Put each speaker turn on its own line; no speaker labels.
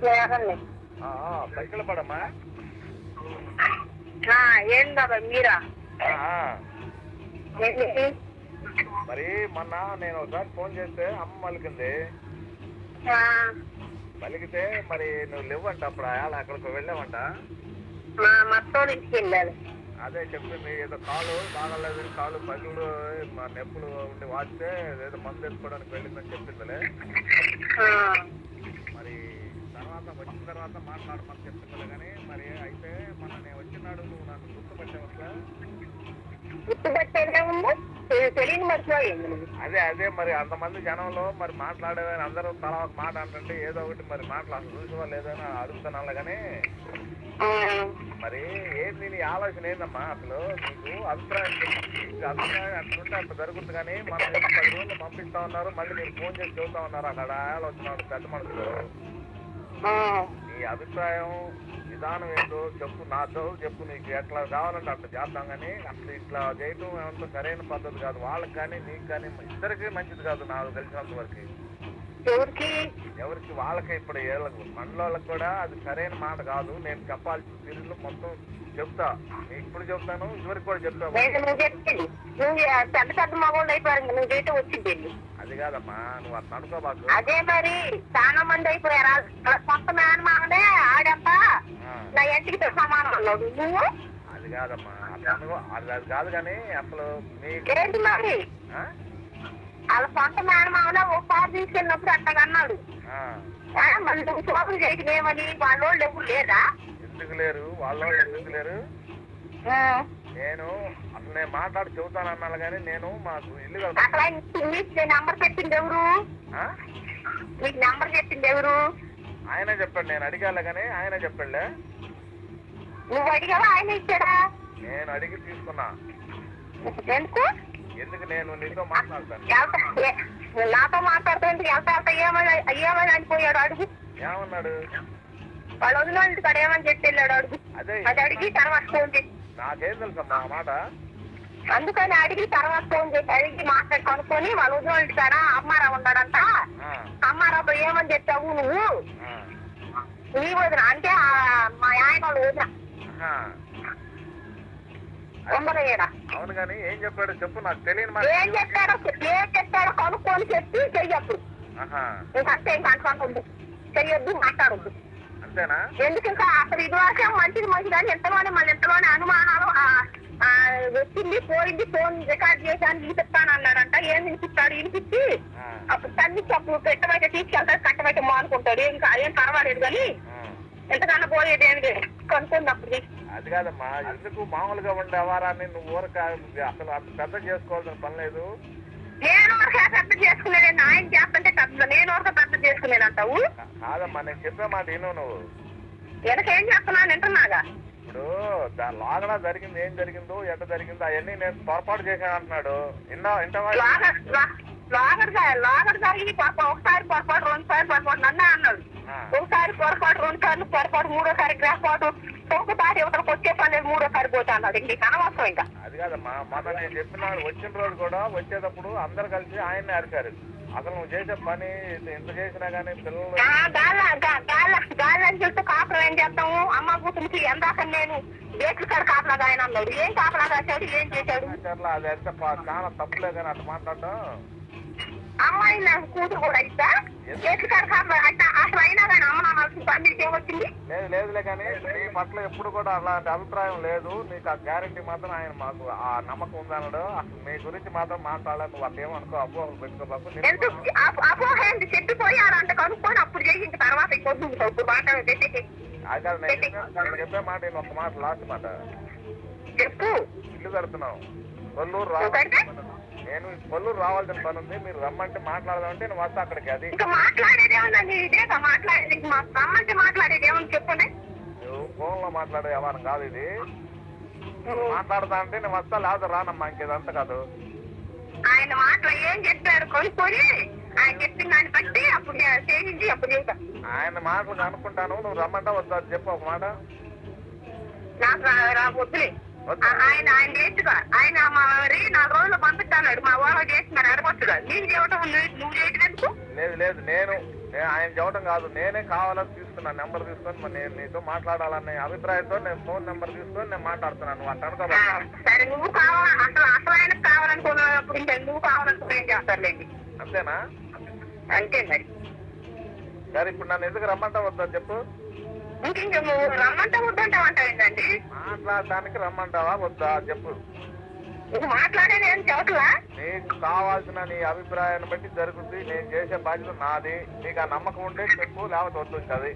లేదండి.
సైకిల్ పడమ్మా.
ఏంటి బాబాయ్ మీరా?
మరి మొన్న నేను ఒకసారి ఫోన్ చేస్తే అమ్మ పలికింది. పలికితే మరి నువ్వు లేవంట అప్పుడు అక్కడికి వెళ్ళావంట.
మొత్తం ఇంటికి వెళ్ళాలి.
అదే చెప్పింది ఏదో కాలు బాగాలేదు, కాలు పగులు నొప్పులు ఉండి వాడితే ఏదో మందు తెచ్చుకోవడానికి వెళ్ళిందని చెప్పిందిలే. మరి తర్వాత వచ్చిన తర్వాత మాట్లాడమని చెప్తుందిలే. కానీ మరి అయితే మొన్న నేను వచ్చినాడు నువ్వు నన్ను గుర్తుపట్టావు. అదే మరి అంతమంది జనంలో మరి మాట్లాడేదని అందరూ తల ఒక మాట అంటే ఏదో ఒకటి మరి మాట్లాడు చూసివా లేదని అడుగుతున్నాను. కానీ మరి ఏంది నీ ఆలోచన ఏందమ్మా? అసలు నీకు అభిప్రాయం అట్లుంటే అట్లా జరుగుతుంది. కానీ మనం 10 రోజులు పంపిస్తా ఉన్నారు, మళ్ళీ మీరు ఫోన్ చేసి చెబుతా ఉన్నారు అక్కడ వచ్చినాడు పెద్ద మనుషులు. నీ అభిప్రాయం విధానం ఏంటో చెప్పు, నా చదువు చెప్పు, నీకు ఎట్లా కావాలంటే అట్లా చేద్దాం. కానీ అసలు ఇట్లా చేయటం ఏమంతా సరైన పద్ధతి కాదు. వాళ్ళకి కానీ నీకు కానీ ఇద్దరికి మంచిది కాదు నాకు తెలిసినంత వరకు. ఎవరికి వాళ్ళకి ఇప్పుడు మండల వాళ్ళకి కూడా అది సరైన మాట కాదు. నేను చెప్పాల్సిన తీరులో మొత్తం చెప్తా. నేను ఇప్పుడు చెప్తాను, ఇదివరకు కూడా చెప్తాను.
పెద్ద మగోళ్ళు అయిపోయారు, నువ్వు చేయటం వచ్చింది.
అది కాదమ్మా, నువ్వు అట్లా అనుకోబాకు.
అదే మరి చాలా మంది అయిపోయారు. కొత్త మేనమానే ఆడంత నా ఇంటికి సమానం అన్నాడు. నువ్వు
అది కాదమ్మా, అట్లా అనుకో. అది కాదు. కానీ అసలు
ఏంటి మరి వాళ్ళ సొంత మేనమామనే ఒకసారి తీసుకెళ్ళినప్పుడు అట్టగన్నాడు. మళ్ళీ నువ్వు శోభలు చేయటమేమని వాళ్ళోళ్ళు ఎవరు లేదా?
ఎందుకు లేరు? వాళ్ళోళ్ళు ఎందుకు లేరు? నేను అసలు నేను మాట్లాడి చెబుతాను అన్నాను. కానీ నేను మాకు ఇల్లు
అసలు నీకు నెంబర్ చెప్పింది ఎవరు? నీకు నెంబర్ చెప్పింది ఎవరు?
ఆయనే చెప్పండి. నేను అడిగాలే కానీ ఆయన చెప్పండి.
నువ్వు అడిగావా ఆయన ఇచ్చాడా?
నేను అడిగి తీసుకున్నా. ఎందుకు నేను నీతో మాట్లాడతాను.
నాతో మాట్లాడుతుంటే ఏమని అనిపోయాడు? అడుగు.
ఏమన్నాడు?
వాళ్ళు వదిన ఇంటికాడ ఏమని చెప్పి వెళ్ళాడు? అడుగు. అది అడిగి తర్వాత ఫోన్ చేసి.
నాకేం తెలుసమ్మా ఆ మాట.
అందుకని అడిగి తర్వాత ఫోన్ చేసి అడిగి మాట్లాడి కనుక్కొని వాళ్ళ వదిన ఇంటికాడ అమ్మారావు ఉన్నాడంట. అమ్మారావుతో ఏమని చెప్పావు నువ్వు? నీ వదిన అంటే మా ఆయన వాళ్ళు వదిన.
అవును కానీ ఏం చెప్పాడు చెప్పు, నాకు తెలియని మాట.
ఏం చెప్పాడో కనుక్కొని చెప్పి చెయ్యొద్దు. ఇంకంతే, ఇంకా అనుకుంటుంది చెయ్యొద్దు, మాట్లాడొద్దు.
అంతేనా? ఎందుకు
ఇంకా అసలు ఇది వరకే మంచిది అని ఎంతలోనే మళ్ళీ ఎంతలోనే అనుమానాలు వచ్చింది పోయింది. ఫోన్ రికార్డ్ చేశాను వినిపిస్తాను అన్నాడంట. ఏం వినిపిస్తాడు? వినిపించి అప్పుడు తల్లికి అప్పుడు పెట్టబయట తీసుకెళ్తాడు, కట్టబయట మానుకుంటాడు. ఇంకా ఏం పర్వాలేదు కానీ ఎంతకన్నా పోయేది ఏమి లేదు కనుక్కుంది అప్పుడు.
అది కాదమ్మా, ఎందుకు మామూలుగా ఉండే వ్యవహారాన్ని నువ్వు ఊరక అసలు అంత పెద్ద చేసుకోవాల్సిన పని లేదు.
నేను ఊరక పెద్ద చేసుకునేది ఆయన చేస్తుంటే పెద్ద, నేను ఊరక పెద్ద చేసుకునేదంటావు?
కాదమ్మా, నేను చెప్పే మాట విను. నువ్వు
వెనకేం చేస్తున్నాను వింటున్నాగా.
ఇప్పుడు దాని లోగడ జరిగింది, ఏం జరిగిందో ఎట్ట జరిగిందో అవన్నీ నేను పొరపాటు చేశాను అంటున్నాడు.
లోగడ జరిగి ఒకసారి పొరపాటు, 2 సార్లు పొరపాటు నన్నే అన్నాడు. ఒకసారి పొరపాటు, 2 సార్లు పొరపాటు, 3ఓసారి గ్రాపాటు, ఒకసారి ఇవతలకు వచ్చే పని 3ఓసారి పోతా అన్నాడు. ఇంక అనవసరం. ఇంకా
అది కాదమ్మా, మొన్న నేను చెప్పినాడు వచ్చిన రోజు కూడా వచ్చేటప్పుడు అందరు కలిసి ఆయన్ని అరిచారు. అసలు నువ్వు చేసే పని ఎంత చేసినా కానీ పిల్లలు
గాలి చూస్తే కాపురం ఏం చేస్తాము? అమ్మ కూతురికి ఎందాక నేను బేట్లు కాడ కాపలాగా ఆయన అన్నాడు. ఏం కాపలా కాశాడు? ఏం చేశాడు?
అది అయితే చాలా తప్పులే కానీ అట్లా మాట్లాడటం.
అమ్మాయి నాకు కూతురు కూడా ఇస్తా బేట్లు కాడ కాపలా అంటే అసలు అయినా కానీ అమ్మ నాన్న పండికి ఏమొచ్చింది?
లేదులే కానీ నీ పట్ల ఎప్పుడు కూడా అలాంటి అభిప్రాయం లేదు. నీకు ఆ గ్యారెంటీ మాత్రం ఆయన మాకు ఆ నమ్మకం ఉందన్నాడు. అసలు నీ గురించి మాత్రం మాట్లాడాలి. నువ్వు అదేమనుకో, అపోహలు పెట్టుకోబాకు.
అపోహ ఏంటి? చెప్పిపోయారంటే కనుక్కొని అప్పుడు చేసిన తర్వాత ఇంకొద్దు మాట్లాడే.
అది కాదు, నేను చెప్పే మాట ఒక మాట, లాస్ట్ మాట
చెప్పు.
ఇల్లు కడుతున్నావు, కొల్లూరు రావాలి. నేను కొల్లూరు రావాల్సిన పని ఉంది, మీరు రమ్మంటే మాట్లాడదామంటే నేను వస్తా అక్కడికి. అది
మాట్లాడేది ఏమన్నా? ఇదేగా మాట్లాడేది, రమ్మంటే మాట్లాడేది ఏమని చెప్పండి.
నువ్వు ఫోన్ లో మాట్లాడే వ్యవహారం కాదు ఇది. మాట్లాడతా అంటే నేను వస్తా, లేదా రానమ్మా. ఇంకేదంతా కాదు.
ఆయన మాటలు ఏం చెప్పారు కొనుక్కొని ఆయన చెప్పిన దాన్ని బట్టి అప్పుడు చేయించి అప్పుడు చెబుతా.
ఆయన మాటలు అనుకుంటాను. నువ్వు రమ్మంటా వద్దా చెప్పు ఒక మాట.
నాకు వద్దులే. ఆయన చేస్తుగా ఆయన మా 4 రోజులు పంపిస్తాడు. మా ఊళ్ళో చేస్తున్నారు అడగొచ్చుగా. నీకు చేయటం నువ్వు చేయటం ఎందుకు?
లేదు నేను ఆయన చెప్పడం కాదు, నేనే కావాలని తీసుకున్నాను నెంబర్ తీసుకొని మరి నేను నీతో మాట్లాడాలనే అభిప్రాయంతో నేను ఫోన్ నెంబర్ తీసుకొని నేను మాట్లాడుతున్నాను. నువ్వు అట్ట అనుకోబా.
సరే నువ్వు కావాలి, అసలు ఆయనకు కావాలనుకున్నప్పుడు ఇంకా నువ్వు కావాలనుకున్నా ఏం చేస్తారులేండి.
అంతేనా?
అంతే మరి.
సరే ఇప్పుడు నన్ను ఎందుకు రమ్మంటావు వద్దా చెప్పు?
ఇంక నువ్వు రమ్మంటా వద్దంటావంటావు ఏంటండి?
మాట్లాడటానికి రమ్మంటావా వద్దా చెప్పు?
నువ్వు మాట్లాడేది ఏం చెప్పట్లా?
నీకు కావాల్సిన నీ అభిప్రాయాన్ని బట్టి జరుగుతుంది. నేను చేసే బాధ్యత నాది. నీకు ఆ నమ్మకం ఉంటే చెప్పు, లేకపోతే వద్దు. అది